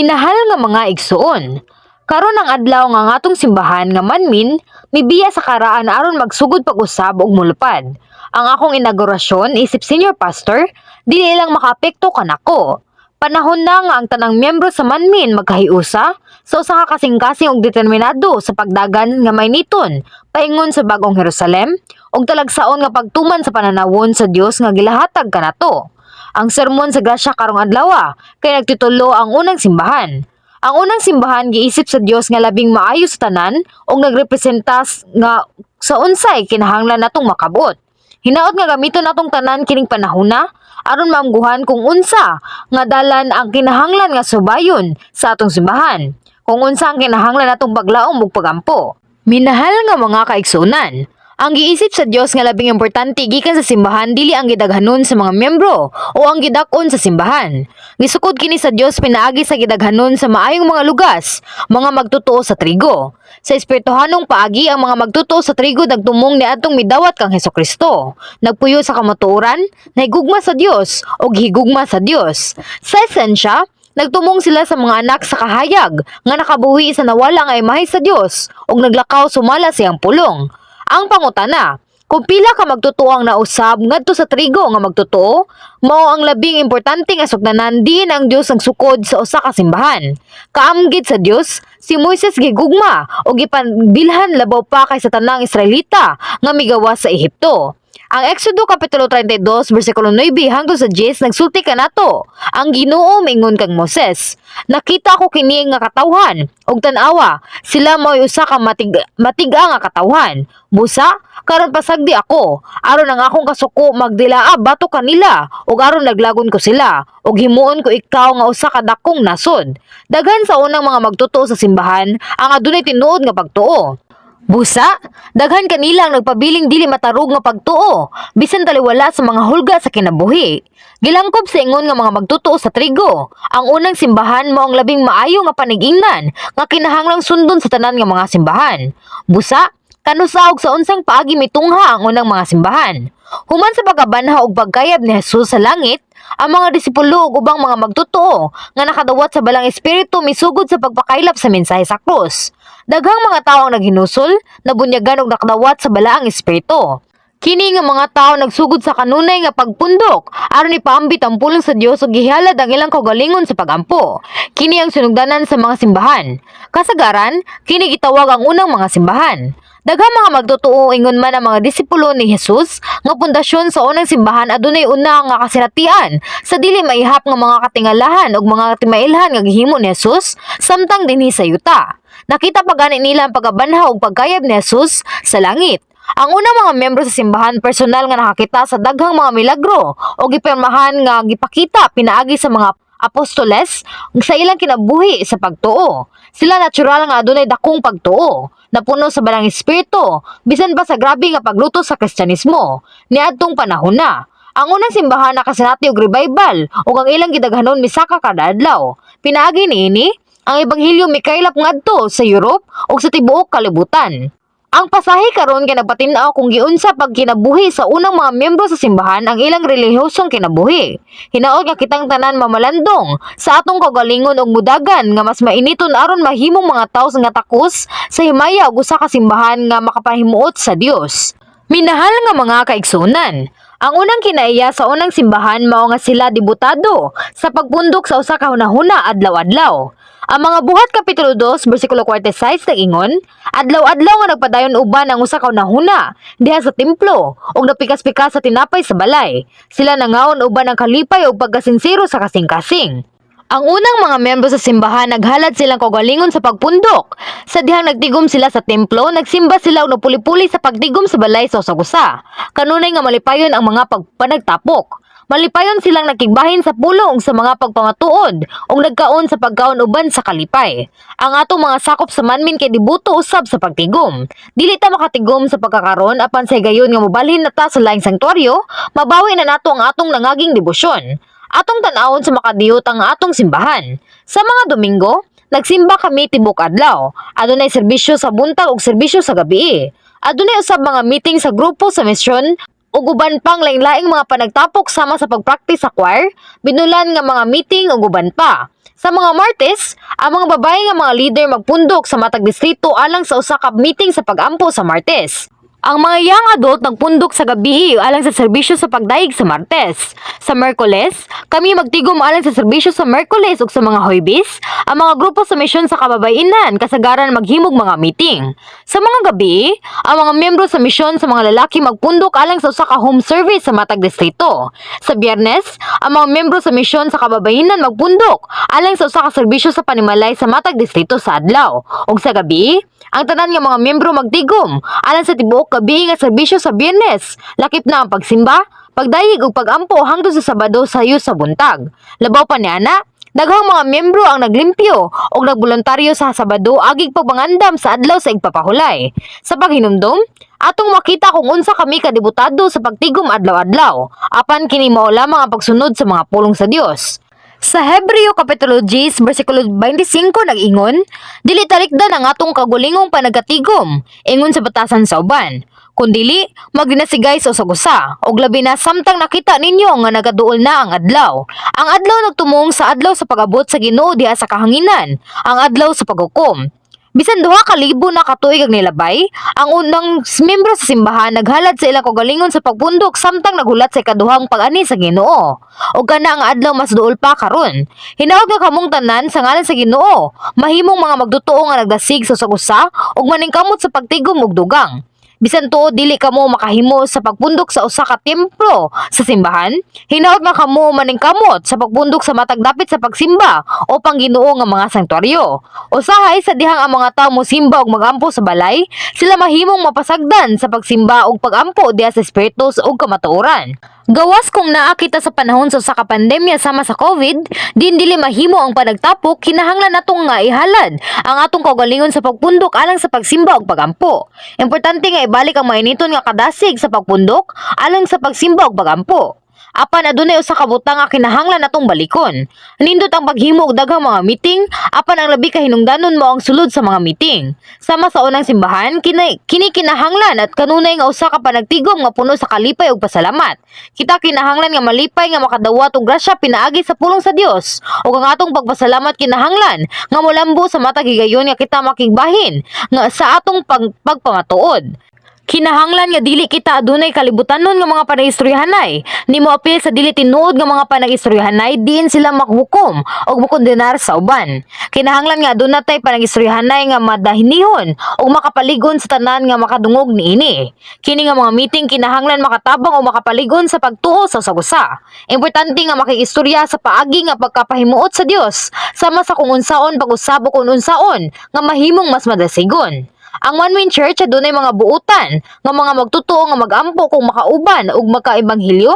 Minahal nga mga igsuon. Karon ang adlaw nga atong simbahan nga manmin mibiya sa karaan aron magsugod pag-usab og molupad. Ang akong inaugurasyon isip senior pastor, dili lang makaapekto kanako. Panahon na nga ang tanang miyembro sa manmin magkahiusa sa usa ka kasing-kasing og determinado sa pagdagan nga may niton paingon sa bagong Jerusalem ug talagsaon nga pagtuman sa pananawon sa Dios nga gilahatag kanato. Ang sermon sa grasya karong adlaw kay nagtitulo ang unang simbahan. Ang unang simbahan giisip sa Dios nga labing maayo sa tanan ug nagrepresentas nga sa unsay kinahanglan natong makabot. Hinaot nga gamiton natong tanan kining panahona aron maamguhan kung unsa nga dalan ang kinahanglan nga subayon sa atong simbahan. Kung unsa ang kinahanglan natong paglaom ug pagampo. Minahal nga mga kaigsunan. Ang giisip sa Dios nga labing importante gikan sa simbahan dili ang gidaghanon sa mga miyembro o ang gidak-on sa simbahan. Gisukod kini sa Dios pinaagi sa gidaghanon sa maayong mga lugas, mga magtutuo sa trigo. Sa espirituhanong paagi ang mga magtutuo sa trigo nagtumong niadtong midawat kang Hesukristo. Nagpuyo sa kamatuoran, nahigugma sa Dios o higugma sa Dios. Sa esensya, nagtumong sila sa mga anak sa kahayag nga nakabuhi sa nawala nga imahe sa Dios ug naglakaw sumala siyang pulong. Ang pangutana, kung pila ka magtutuo ang nausab ngadto sa trigo nga magtutuo, mao ang labing importante nga sukdanan din ang Dios ang sukod sa usa ka simbahan. Kaamgid sa Dios, si Moises gigugma o gipanbilhan labaw pa kay sa tanang Israelita nga migawas sa Ehipto. Ang Exodo Kapitulo 32, versikulo 9 hangtod sa 10 nagsulti kanato. Ang Ginoo mingon kang Moses, nakita ko kini nga katawhan ug tan-awa, sila mo'y usa ka matiga nga katawhan. Busa, karon pasagdi ako, aron ang akong kasuko magdilaa bato kanila ug aron naglagon ko sila ug himuon ko ikaw nga usa ka dakong nasod. Daghan sa unang mga magtutuo sa simbahan ang adunay tinuod nga pagtuo. Busa, daghan kanila ang nagpabiling dili matarog nga pagtuo, bisan taliwala sa mga hulga sa kinabuhi. Gilangkob sa ingon nga mga magtutuo sa trigo, ang unang simbahan mao ang labing maayo nga panigingnan nga kinahanglang sundon sa tanan nga mga simbahan. Busa, kanusaog sa unsang paagi mitungha ang unang mga simbahan. Human sa pagkabanha ug pagkayab ni Jesus sa langit, ang mga disipulo ug ubang mga magtutuo nga nakadawat sa balang espiritu misugod sa pagpakaylap sa mensahe sa krus. Daghang mga tawo ang naghinusol, nabunyagan ug nakadawat sa balaang espiritu. Kini nga mga tawo nagsugod sa kanunay nga pagpundok aron ipaambit ang pulong sa Dios ug gihalad ang ilang kaugalingon sa pagampo. Kini ang sinugdanan sa mga simbahan. Kasagaran, kini gitawag ang unang mga simbahan. Daghang mga magtutuo ingon man ang mga disipulo ni Jesus nga pundasyon sa unang simbahan adunay una nga kasinatian sa dili maihap nga mga katingalahan ug mga timailhan nga gihimo ni Jesus samtang dinhi sa yuta. Nakita pa gani nila ang pagkabanhaw ug pagkayab ni Jesus sa langit. Ang unang mga miyembro sa simbahan personal nga nakakita sa daghang mga milagro o gipirmahan nga gipakita pinaagi sa mga apostoles sa ilang kinabuhi sa pagtuo. Sila natural nga adunay dakong pagtuo, napuno sa balang espiritu, bisan pa sa grabe nga pagluto sa Kristyanismo. Niadtong panahon na, ang unang simbahan nakasinati og revival ug ang ilang gidaghanon misaka kada adlaw. Pinaagi niini, ang ebanghelyo mikaylap ngadto sa Europe ug sa tibuok kalibutan. Ang pasahi karon kay nagpatin-aw kung giunsa pagkinabuhi sa unang mga miyembro sa simbahan ang ilang relihiyosong kinabuhi. Hinaot nga kitang tanan mamalandong sa atong kaugalingon ug mudagan nga mas mainiton aron mahimong mga tawo nga takos sa himaya ug usa ka simbahan nga makapahimuot sa Dios. Minahal nga mga kaigsunan, ang unang kinaiya sa unang simbahan mao nga sila debutado sa pagpundok sa usa ka hunahuna adlaw-adlaw. Ang mga buhat Kapitulo 2, versikulo 46 nag-ingon, adlaw-adlaw nga nagpadayon uban ang usa ka hunahuna diha sa templo ug napikas-pikas sa tinapay sa balay. Sila nangaon uban ang kalipay ug pagkasinsiro sa kasing-kasing. Ang unang mga miyembro sa simbahan naghalad silang kaugalingon sa pagpundok. Sa dihang nagtigom sila sa templo, nagsimba sila ug napuli-puli sa pagtigom sa balay sa usa-usa. Kanunay nga malipayon ang mga pagpanagtapok. Malipayon silang nakigbahin sa pulong sa mga pagpamatuod ug nagkaon sa pagkaon uban sa kalipay. Ang atong mga sakop sa manmin kay dibuto usab sa pagtigom. Dili ta makatigom sa pagkakaron apan sa gayon nga mobalhin na ta sa laing sanktuaryo, mabawi na nato ang atong nangaging debosyon. Atong tan-awon sa makadiyot ang atong simbahan. Sa mga Domingo, nagsimba kami tibok adlaw. Adunay serbisyo sa buntag ug serbisyo sa gabi. Adunay usab mga meeting sa grupo sa misyon ug uban pang lain-laing mga panagtapok sama sa pagpraktis sa choir, binulan nga mga meeting ug uban pa. Sa mga Martes, ang mga babae nga mga leader magpundok sa matag distrito alang sa usa ka meeting sa pag-ampo sa Martes. Ang mga young adult nagpundok sa gabi alang sa serbisyo sa pagdaig sa Martes. Sa Merkules, kami magtigom alang sa serbisyo sa Merkules ug sa mga Huwebes, ang mga grupo sa misyon sa kababainan kasagaran maghimog mga meeting. Sa mga gabi, ang mga miyembro sa misyon sa mga lalaki magpundok alang sa usa ka home service sa matag distrito. Sa Biyernes, ang mga miyembro sa misyon sa kababainan magpundok alang sa usa ka serbisyo sa panimalay sa matag distrito sa adlaw. Ug sa gabi, ang tanan nga mga miyembro magtigom alang sa tibuok gabi nga serbisyo sa Biyernes. Lakip na ang pagsimba, pagdayeg ug pagampo hangtod sa Sabado sayo sa buntag. Labaw pa niana, daghang mga miyembro ang naglimpyo ug nagboluntaryo sa Sabado agig pagmangandam sa adlaw sa igpapahulay. Sa paghinumdom, atong makita kung unsa kami kadibutado sa pagtigom adlaw-adlaw. Apan kini mao lamang ang pagsunod sa mga pulong sa Dios. Sa Hebreo Kapitulo 10, versikulo 25 nag-ingon, dili talikdan ang atong kagulingong panagatigom, ingon sa batasan sa uban. Kundili, magdinasigay sa usag-usa, og labi na samtang nakita ninyo nga nagaduol na ang adlaw. Ang adlaw nagtumong sa adlaw sa pag-abot sa Ginoo diha sa kahanginan, ang adlaw sa paghukom. Bisan duha ka libo na katuig ang nilabay, ang unang membro sa simbahan naghalad sa ilang kagalingon sa pagpundok samtang naghulat sa ikaduhang pag-ani sa Ginoo. Ug kana ang adlaw mas duol pa karon. Hinaot nga kamong tanan sa ngalan sa Ginoo, mahimong mga magdutuo nga nagdasig sa usag-usa ug maningkamot sa pagtigom ug dugang. Bisan tuod dili kamo makahimo sa pagpundok sa usa ka templo sa simbahan, hinaot nga kamo maningkamot sa pagpundok sa matag dapit sa pagsimba o pangginoo nga mga sanktuaryo. Usahay sa dihang ang mga tawo mosimba ug magampo sa balay, sila mahimong mapasagdan sa pagsimba ug pagampo diha sa espiritus ug kamatuoran. Gawas kung naa kita sa panahon sa usa ka pandemya sama sa COVID, din dili mahimo ang panagtapok, kinahanglan natong nga ihalad ang atong kaugalingon sa pagpundok alang sa pagsimba ug pagampo. Importante nga ibalik ang mainiton nga kadasig sa pagpundok alang sa pagsimba ug pagampo. Apan adunay usa ka butang nga kinahanglan natong balikon. Nindot ang paghimo og daghang mga meeting, apan ang labi ka hinungdanon mo ang sulod sa mga meeting. Sama sa unang simbahan, kini kinahanglan at kanunay nga usa ka panagtigom nga puno sa kalipay ug pasalamat. Kita kinahanglan nga malipay nga makadawat og grasya pinaagi sa pulong sa Dios. Ug ang atong pagpasalamat kinahanglan nga molambo sa matag higayon nga kita makigbahin nga sa atong pagpamatuod. Kinahanglan nga dili kita adunay kalibutanon nga mga panag-istoryahanay. Nimo apil sa dili tinuod nga mga panag-istoryahanay diin sila makhukom og makondenar sa uban. Kinahanglan nga aduna tay panag-istoryahanay nga madahinihon ug makapaligon sa tanan nga makadungog niini. Kini nga mga meeting kinahanglan makatabang o makapaligon sa pagtuo sa usag-usa. Importante nga makikistorya sa paagi nga pagkapahimuot sa Dios sama sa kung unsaon pag-usab o kung unsaon nga mahimong mas madasigon. Ang One Win Church adunay mga buutan nga mga magtutuo nga magampo kung makauban ug magkaebanghilyo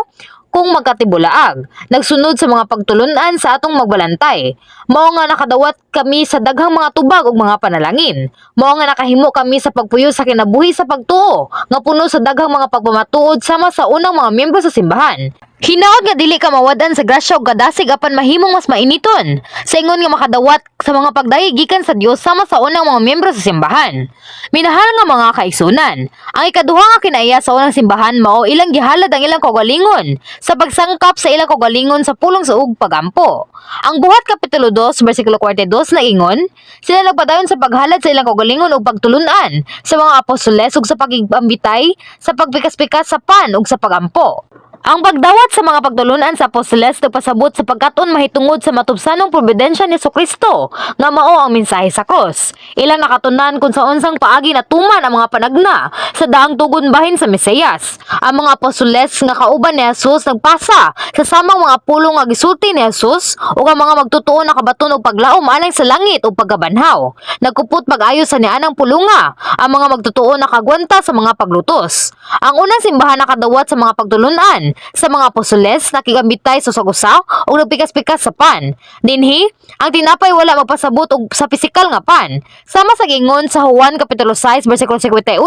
kung magkatibulaag. Nagsunod sa mga pagtulunan sa atong magbalantay. Mao nga nakadawat kami sa daghang mga tubag ug mga panalangin. Mao nga nakahimo kami sa pagpuyo sa kinabuhi sa pagtuo nga puno sa daghang mga pagpamatuod sama sa unang mga miyembro sa simbahan. Hinaot nga dili ka mawadan sa grasya ug kadasig apan mahimong mas mainiton. Sa ingon nga makadawat sa mga pagdayeg gikan sa Dios sama sa unang mga miyembro sa simbahan. Minahal nga mga kaigsunan, ang ikaduha nga kinaiya sa unang simbahan mao ilang gihalad ang ilang kaugalingon sa pagsangkap sa ilang kaugalingon sa pulong sa ug pagampo. Ang buhat kapitulo 2 bersikulo 42 nagingon, sila nagpadayon sa paghalad sa ilang kaugalingon ug pagtulunan sa mga apostoles ug sa pagigambitay sa pagpikas-pikas sa pan ug sa pagampo. Ang pagdawat sa mga pagtulunan sa apostoles nagpasabot sa pagkaton mahitungod sa matubsanong probidensya ni Jesucristo nga mao ang mensahe sa cross. Ilang nakatunan kung sa unsang paagi natuman ang mga panagna sa daang tugon bahin sa Mesiyas. Ang mga apostoles nga kauban ni Jesus nagpasa sa samang mga pulong nga gisulti ni Jesus ug ang mga magtutuo na kabaton og paglaom alang sa langit ug pagkabanhaw. Nagkupot pag-ayo sa nianang pulunga ang mga magtutuo na kagwanta sa mga paglutos. Ang unang simbahan nakadawat sa mga pagtulunan sa mga apostoles nakigambitay sa usag-usa ug nagpikas-pikas sa pan. Dinhi, ang tinapay wala magpasabot og sa pisikal nga pan. Sama sa gingon sa Juan kapitulo 6 bersikulo 51,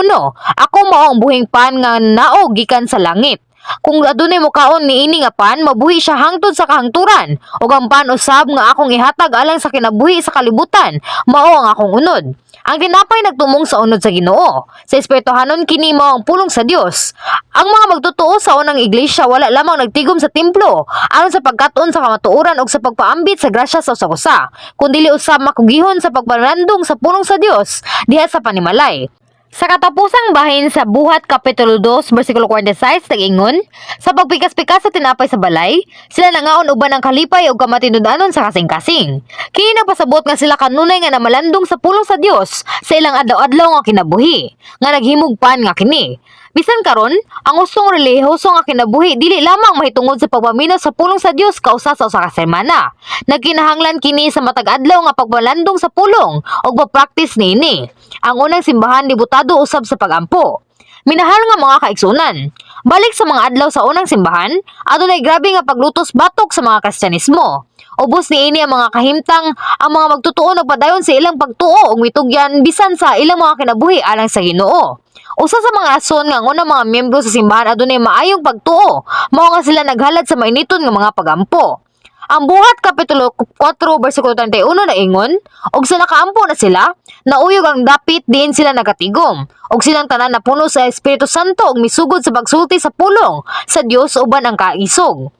ako mao ang buhing pan nga naog gikan sa langit. Kung adunay mukaon niini nga pan, mabuhi siya hangtod sa kahangturan, ug ang pan usab nga akong ihatag alang sa kinabuhi sa kalibutan, mao ang akong unod. Ang tinapay nagtumong sa unod sa Ginoo. Sa espirituhanon kini mao ang pulong sa Dios. Ang mga magtotoo sa unang iglesia wala lamang nagtigom sa templo aron sa pagkat-on sa kamatuoran ug sa pagpaambit sa grasya sa usa-usa, kundi usab makugihon sa pagpalandong sa pulong sa Dios diha sa panimalay. Sa katapusang bahin sa Buhat Kapitulo 2, versikulo 46, nag-ingon, sa pagpikas-pikas sa tinapay sa balay, sila nangaon uban ang kalipay o kamatinudanon sa kasing-kasing. Kini nagpasabot nga sila kanunay nga namalandong sa pulong sa Dios sa ilang adlaw-adlaw nga kinabuhi, nga naghimugpan nga kini. Bisan karon, ang usong relihiyoso nga kinabuhi dili lamang mahitungod sa pagpaminaw sa pulong sa Dios kausa sa usa ka semana. Nagkinahanglan kini sa matag adlaw nga pagbalandong sa pulong ug pagpraktis niini. Ang unang simbahan dibutado usab sa pagampo. Minahal nga mga kaigsunan. Balik sa mga adlaw sa unang simbahan, adunay grabe nga paglutos batok sa mga Kristyanismo. Ubos niini ang mga kahimtang ang mga magtutuo nagpadayon sa ilang pagtuo ug mitugyan bisan sa ilang mga kinabuhi alang sa Ginoo. Usa sa mga rason nga ang unang mga miyembro sa simbahan adunay maayong pagtuo, mao nga sila naghalad sa mainiton nga mga pagampo. Ang Buhat Kapitulo 4 versikulo 31 na ingon, og sa nakaampo na sila, nauyog ang dapit diin sila nagatigom, og silang tanan napuno sa Espiritu Santo ug misugod sa pagsulti sa pulong sa Dios uban ang kaisog.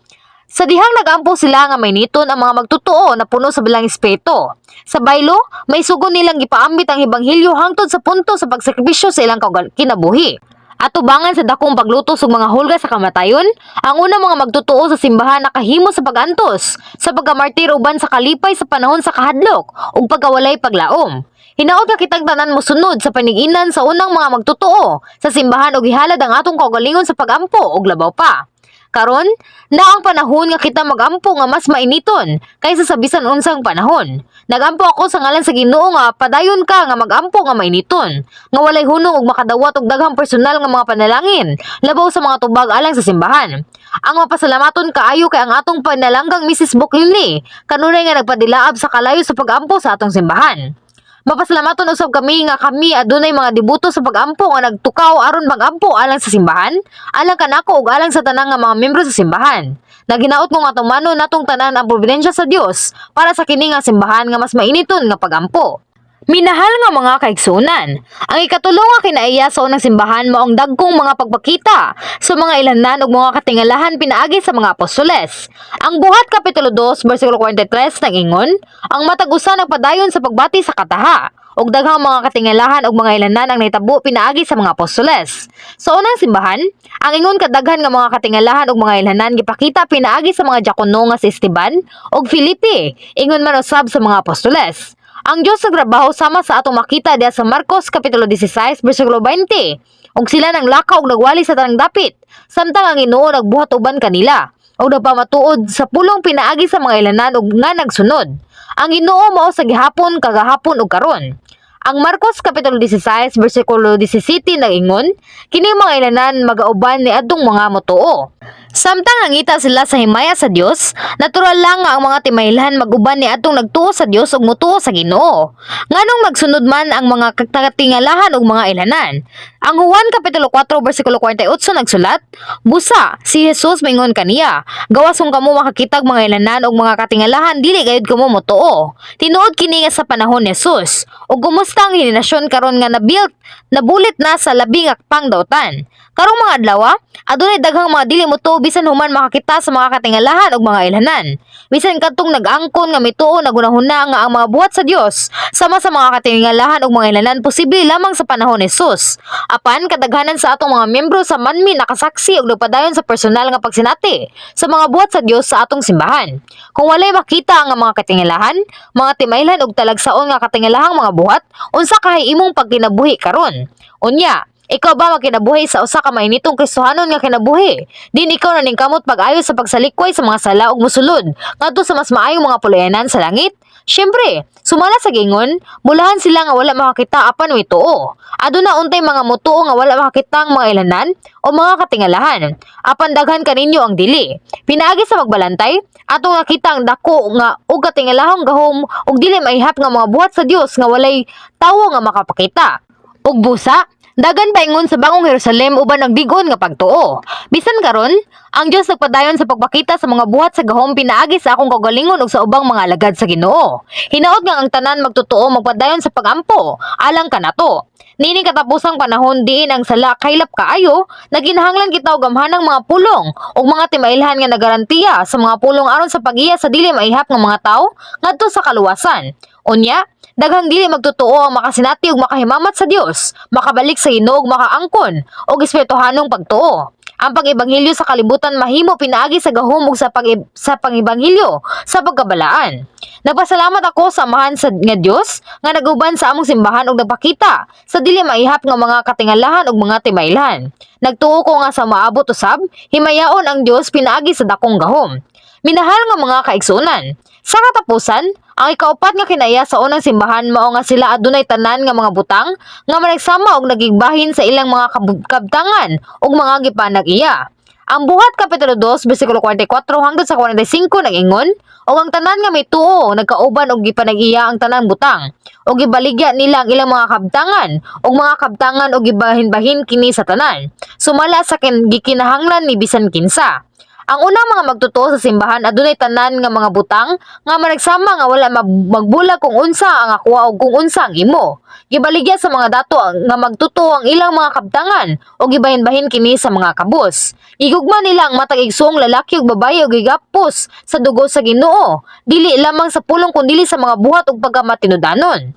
Sa dihang nagampo sila nga mainiton ang mga magtutuo na puno sa bilang espiritu. Sa baylo, may sugon nilang gipaambit ang ebanghelyo hangtod sa punto sa pagsakripisyo sa ilang kinabuhi. At tubangan sa dakong paglutos ug mga hulga sa kamatayon, ang unang mga magtutuo sa simbahan nakahimo sa pagantos, sa pagkamartir uban sa kalipay sa panahon sa kahadlok ug pagkawalay paglaom. Hinaot nga kitang tanan mosunod sa paniginan sa unang mga magtutuo sa simbahan ug ihalad ang atong kaugalingon sa pagampo ug labaw pa. Karon, na ang panahon nga kita magampo nga mas mainiton kaysa sa bisan unsang panahon. Nagampo ako sa ngalan sa Ginoo nga padayon ka nga magampo nga mainiton, nga walay hunong ug makadawat og daghang personal nga mga panalangin, labaw sa mga tubag alang sa simbahan. Ang mapasalamaton kaayo kay ang atong panalanggang Mrs. Buklili, kanunay nga nagpadilaab sa kalayo sa pagampo sa atong simbahan. Mapasalamaton usab kami nga kami adunay mga debuto sa pagampo nga nagtukaw aron magampo alang sa simbahan, alang kanako ug alang sa tanang nga mga miyembro sa simbahan. Naginaot ko nga tumano natong tanan ang providensya sa Dios para sa kini nga simbahan nga mas mainiton nga pagampo. Minahal nga mga kaigsunan, ang ikatulo nga kinaiya sa unang simbahan maong dagkong mga pagpakita sa mga ilanan ug mga katingalahan pinaagi sa mga apostoles. Ang Buhat Kapitulo 2 versikulo 43 nag-ingon, ang matag usa nagpadayon sa pagbati sa kataha ug daghang mga katingalahan ug mga ilanan ang nahitabo pinaagi sa mga apostoles. Sa unang simbahan, ang ingon kadaghan nga mga katingalahan ug mga ilanan gipakita pinaagi sa mga diakono nga si Esteban ug Felipe, ingon man usab sa mga apostoles. Ang Diyos nagtrabaho sama sa atong makita diha sa Marcos Kapitulo 16 versikulo 20. Ug sila nang lakaw ug nagwali sa tanang dapit, samtang ang Ginoo nagbuhat uban kanila ug nagpamatuod sa pulong pinaagi sa mga ilanan ug nga nagsunod. Ang Ginoo mao sa gihapon kagahapon ug karon. Ang Marcos Kapitulo 16 versikulo 17 nag-ingon, kini mga ilanan magauban ni adtong mga motuo. Samtang nangita sila sa himaya sa Dios, natural lang nga ang mga timayilhan mag-uban ni atong nagtuo sa Dios ug motuo sa Ginoo. Nganong magsunod man ang mga katingalahan ug mga ilanan. Ang Juan Kapitulo 4 versikulo 48 nagsulat, busa si Jesus mingon kaniya, gawasong kamo makakitag mga ilanan ug mga katingalahan dili gayud kamo motuo. Tinuod kini nga sa panahon ni Jesus. Ug kumusta ang henerasyon karon nga nabulit na sa labing akpang dautan. Karong mga adlaw, adunay daghang mga dili motuo bisan human makakita sa mga katingalahan ug mga ilanan. Bisan kadtong nag-angkon nga mituo nagunahuna nga ang mga buhat sa Dios sama sa mga katingalahan ug mga ilanan posible lamang sa panahon ni Jesus. Apan kadaghanan sa atong mga miyembro sa manmi nakasaksi ug nagpadayon sa personal nga pagsinati sa mga buhat sa Dios sa atong simbahan. Kung walay makita ang mga katingalahan, mga timaylan ug talagsaon nga katingalahang mga buhat, unsa kahay imong pagkinabuhi karon? Unya, ikaw ba magkinabuhi sa usa ka mainitong Kristohanon nga kinabuhi? Din ikaw na ningkamot pag-ayo sa pagsalikway sa mga sala ug mosulod ngadto sa mas maayong mga pulayanan sa langit? Syempre, sumala sa gingon, mulahan sila nga wala makakita apan mituo. Aduna untay mga mutuo nga wala makakita ang mga ilanan o mga katingalahan. Apan daghan kaninyo ang dili. Pinaagi sa magbalantay, ato nga kita ang dako nga ug katingalahong gahom ug dili maihap nga mga buhat sa Dios nga walay tawo nga makapakita. Ug busa, Dagan paingon sa bangong Jerusalem uban ang digon nga pagtuo. Bisan karon, ang Dios nagpadayon sa pagpakita sa mga buhat sa gahom pinaagi sa akong kaugalingon ug sa ubang mga alagad sa Ginoo. Hinaot nga ang tanan magtotoo magpadayon sa pagampo alang kanato. Nini katapusang panahon diin ang sala kaylap kaayo, naginahanglan kita og gamhanang mga pulong ug mga timailhan nga nagarantiya sa mga pulong aron sa pag-iya sa dili maihap nga mga tawo ngadto sa kaluwasan. Unya, daghang dili magtotoo ang makasinati ug makahimamat sa Dios, makabalik sa Ginoo ug makaangkon og espirituhanong pagtuo. Ang pag-ebanghelyo sa kalibutan mahimo pinaagi sa gahom ug sa pang-ebanghelyo sa pagkabalaan. Nagpasalamat ako sa amahan sa nga Dios nga naguban sa among simbahan ug nagpakita sa dili maihap nga mga katingalahan ug mga timailhan. Nagtuo ko nga sa maabot usab, himayaon ang Dios pinaagi sa dakong gahom. Minahal nga mga kaigsunan. Sa katapusan, ang ikaupat nga kinaya sa unang simbahan mao nga sila adunay tanan nga mga butang nga managsama og nagigbahin sa ilang mga kabtangan ug mga gipanag-iya. Ang buhat kapitulo 2 bersikulo 44 hangtod sa 45 nag-ingon, og ang tanan nga may tuo nagkauban og gipanag-iya ang tanang butang og gibaligya nila ang ilang mga kabtangan ug mga kabtangan og gibahin-bahin kini sa tanan. Sumala sa gikinahanglan ni bisan kinsa. Ang unang mga magtotoo sa simbahan adunay tanan nga mga butang nga managsama nga wala magbulag kung unsa ang akwa o kung unsa ang imo. Gibaligya sa mga dato nga magtotoo ang ilang mga kabtangan o gibahin-bahin kini sa mga kabus. Igugma nila ang matag igsoong lalaki ug babaye og gigapos sa dugo sa Ginoo, dili lamang sa pulong kundi sa mga buhat ug pagkamatinudanon.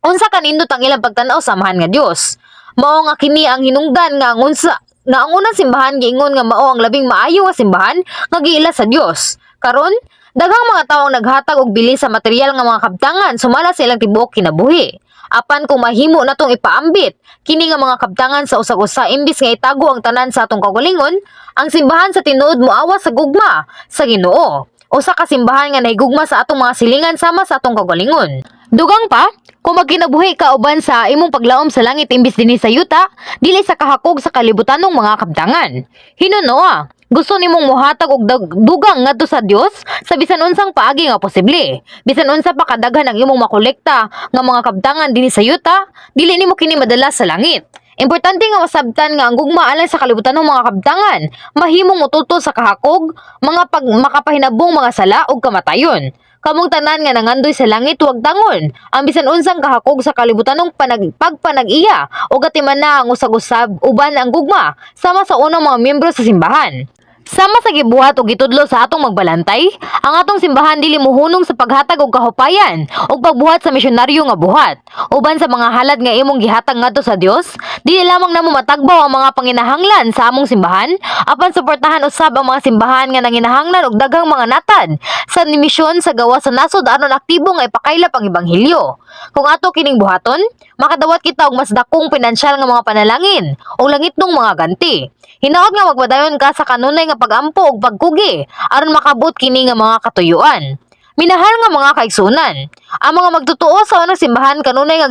Unsa kanindot ang ilang pagtan-aw sa amahan nga Dios? Mao nga kini ang hinungdan nga ang unang simbahan giingon nga mao ang labing maayo nga simbahan nga giila sa Dios. Karon, daghang mga tawo ang naghatag og bili sa material nga mga kabtangan sumala sa ilang tibuok kinabuhi. Apan kung mahimo natong ipaambit kini nga mga kabtangan sa usag-usa imbis nga itago ang tanan sa atong kaugalingon, ang simbahan sa tinuod moawas sa gugma sa Ginoo. Usa ka simbahan nga nahigugma sa atong mga silingan sama sa atong kaugalingon. Dugang pa, kung magkinabuhi ka uban sa imong paglaom sa langit imbis dinhi sa yuta, dili sa kahakog sa kalibutanong mga kabtangan. Hinuno gusto nimong mohatag og dugang ngadto sa Dios sa bisan unsang paagi nga posible. Bisan unsa pa kadaghan ang imong makolekta nga mga kabtangan dinhi sa yuta, dili nimo kini madala sa langit. Importante nga masabtan nga ang gugma alang sa kalibutanong mga kabtangan, mahimong mututol sa kahakog, mga makapahinabong mga sala ug kamatayon. Kamong tanan nga nangandoy sa langit huwag tangon. Ang bisan unsang kahakog sa kalibutanong pagpanag-iya o gatiman na ang usag-usab uban ang gugma sama sa unang mga miyembro sa simbahan. Sama sa gibuhat o gitudlo sa atong magbalantay, ang atong simbahan dili mohunong sa paghatag og kahupayan o pagbuhat sa misyonaryo nga buhat. Uban sa mga halad nga imong gihatag ngadto sa Dios, dili lamang namo matagbaw ang mga panginahanglan sa among simbahan, apan suportahan usab ang mga simbahan nga nanginahanglan og daghang mga natad sa misyon sa gawa sa nasod aron aktibo nga ipakaylap ang ebanghelyo. Kung ato kining buhaton, makadawat kita og mas dakong pinansyal nga mga panalangin o langitnong mga ganti. Hinaot nga magpadayon ka sa kanunay nga pagampo ug pagkugi aron makabot kini nga mga katuyuan. Minahal nga mga kaigsunan, ang mga magtotoo sa unang simbahan kanunay nga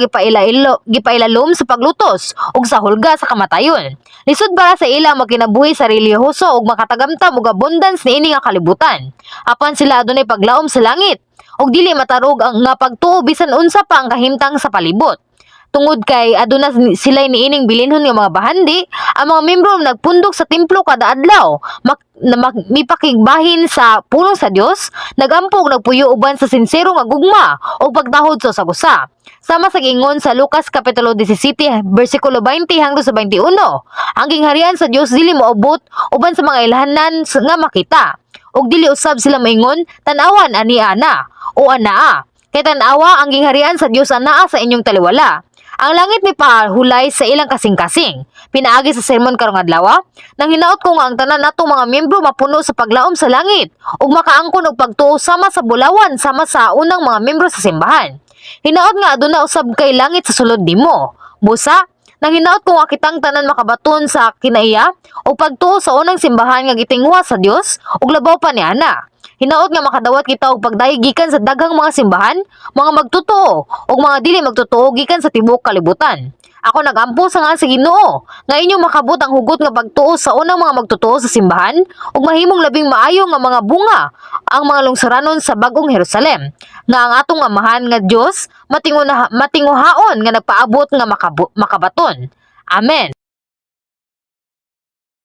gipailalom sa paglutos ug sa hulga sa kamatayon. Lisod para sa ilang magkinabuhi sa relihiyoso ug makatagamtam og abundance niini nga kalibutan. Apan sila adunay paglaom sa langit ug dili matarog ang nga pagtuo bisan unsa pa ang kahimtang sa palibot. Tungod kay aduna sila niining bilinhon nga mga bahandi, ang mga membro nagpundok sa templo kada adlaw, mipakigbahin sa pulong sa Dios, nagampo og nagpuyo uban sa sinsero nga gugma o pagtahod sa usa-usa. Sama sa gingon sa Lucas kapitulo 17 bersikulo 20 hangtod sa 21, ang gingharian sa Dios dili moabot uban sa mga ilhanan nga makita. Og dili usab sila maingon, tan-awan ani ana o anaa. Kay tan-awa ang gingharian sa Dios anaa sa inyong taliwala. Ang langit ni pahulay sa ilang kasing-kasing. Pinaagi sa sermon karong adlaw, nang hinaot ko nga ang tanan natong mga miyembro mapuno sa paglaom sa langit ug makaangkon og pagtuo sama sa bulawan sama sa unang mga miyembro sa simbahan. Hinaot nga aduna usab kay langit sa sulod nimo. Busa, nang hinaot ko nga kitang tanan makabaton sa kinaiya o pagtuo sa unang simbahan nga gitingwa sa Dios ug labaw pa ni ana. Hinaot nga makadawat kita og pagdayo gikan sa daghang mga simbahan, mga magtotoo ug mga dili magtotoo gikan sa tibuok kalibutan. Ako nagampo sa nga sa Ginoo nga inyong makabot ang hugot nga pagtuo sa unang mga magtotoo sa simbahan ug mahimong labing maayo nga mga bunga ang mga lungsuranon sa bagong Jerusalem nga ang atong amahan nga Dios matinguhaon nga nagpaabot nga makabaton. Amen.